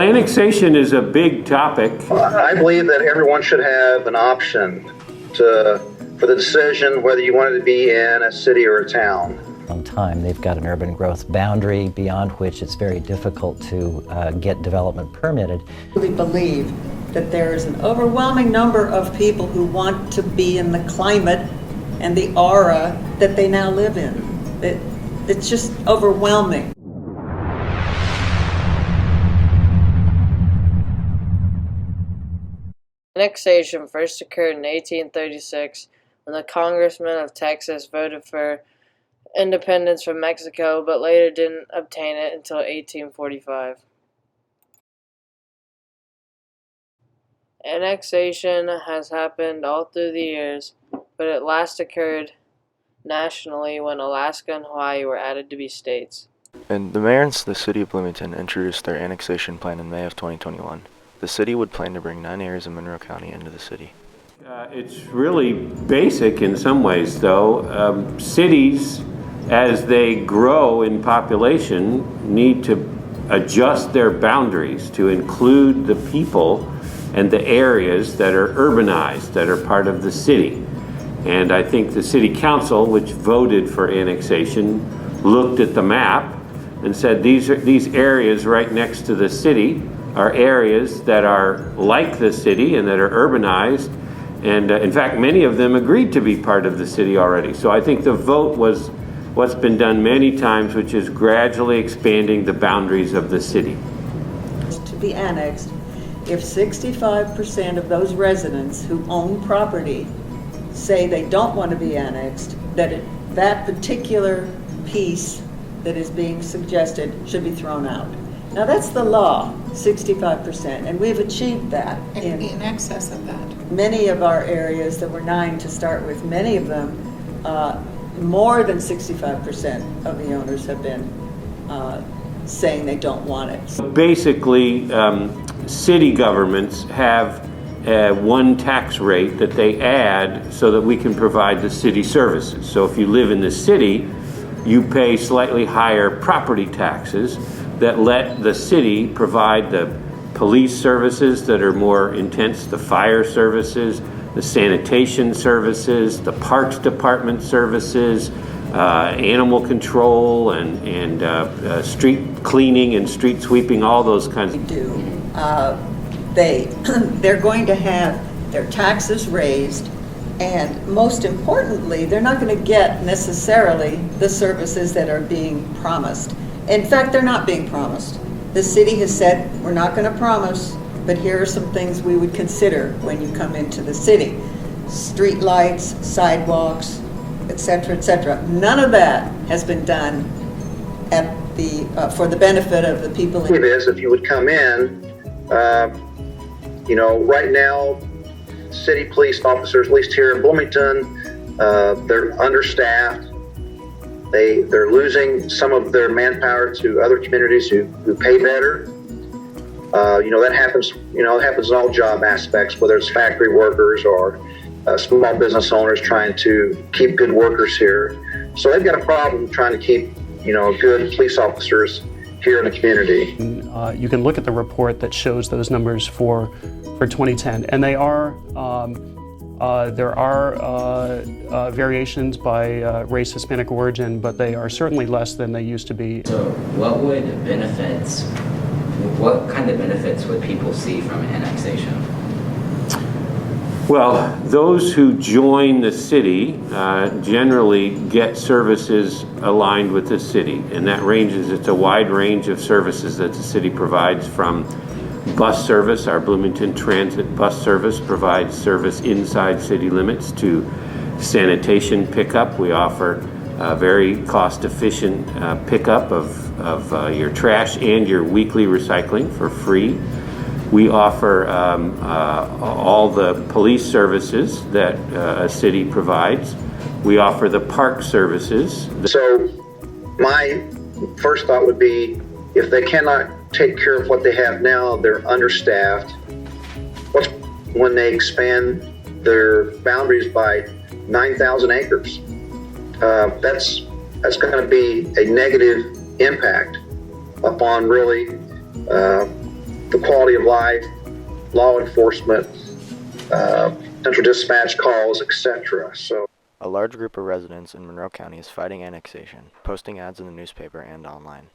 Annexation is a big topic. I believe that everyone should have an option for the decision whether you wanted to be in a city or a town. Time. They've got an urban growth boundary beyond which it's very difficult to get development permitted. We believe that there is an overwhelming number of people who want to be in the climate and the aura that they now live in. It's just overwhelming. Annexation first occurred in 1836 when the Congressmen of Texas voted for independence from Mexico, but later didn't obtain it until 1845. Annexation has happened all through the years, but it last occurred nationally when Alaska and Hawaii were added to be states. And the mayor and the city of Bloomington introduced their annexation plan in May of 2021. The city would plan to bring 9 areas of Monroe County into the city. It's really basic in some ways, though. Cities, as they grow in population, need to adjust their boundaries to include the people and the areas that are urbanized, that are part of the city. And I think the city council, which voted for annexation, looked at the map and said these areas right next to the city are areas that are like the city and that are urbanized. And in fact, many of them agreed to be part of the city already. So I think the vote was what's been done many times, which is gradually expanding the boundaries of the city. To be annexed, if 65% of those residents who own property say they don't want to be annexed, that particular piece that is being suggested should be thrown out. Now that's the law, 65%, and we've achieved that in excess of that. Many of our areas, there were 9 to start with, many of them, more than 65% of the owners have been saying they don't want it. Basically, city governments have one tax rate that they add so that we can provide the city services. So if you live in the city, you pay slightly higher property taxes that let the city provide the police services that are more intense, the fire services, the sanitation services, the parks department services, animal control and street cleaning and street sweeping, all those kinds of they're going to have their taxes raised, and most importantly, they're not going to get necessarily the services that are being promised. In fact, they're not being promised. The city has said, we're not going to promise, but here are some things we would consider when you come into the city. Street lights, sidewalks, etc., etc. None of that has been done at for the benefit of the people. It is, if you would come in, right now, city police officers, at least here in Bloomington, they're understaffed. They're losing some of their manpower to other communities who pay better. That happens. It happens in all job aspects, whether it's factory workers or small business owners trying to keep good workers here. So they've got a problem trying to keep, good police officers here in the community. You can look at the report that shows those numbers for 2010, and they are. There are variations by race, Hispanic origin, but they are certainly less than they used to be. So what kind of benefits would people see from annexation? Well, those who join the city generally get services aligned with the city, and that it's a wide range of services that the city provides, from bus service. Our Bloomington Transit bus service provides service inside city limits, to sanitation pickup. We offer very cost-efficient pickup of your trash and your weekly recycling for free. We offer all the police services that a city provides. We offer the park services. So my first thought would be, if they cannot take care of what they have now, they're understaffed. When they expand their boundaries by 9,000 acres, that's going to be a negative impact upon really the quality of life, law enforcement, central dispatch calls, etc. So A large group of residents in Monroe County is fighting annexation, posting ads in the newspaper and online.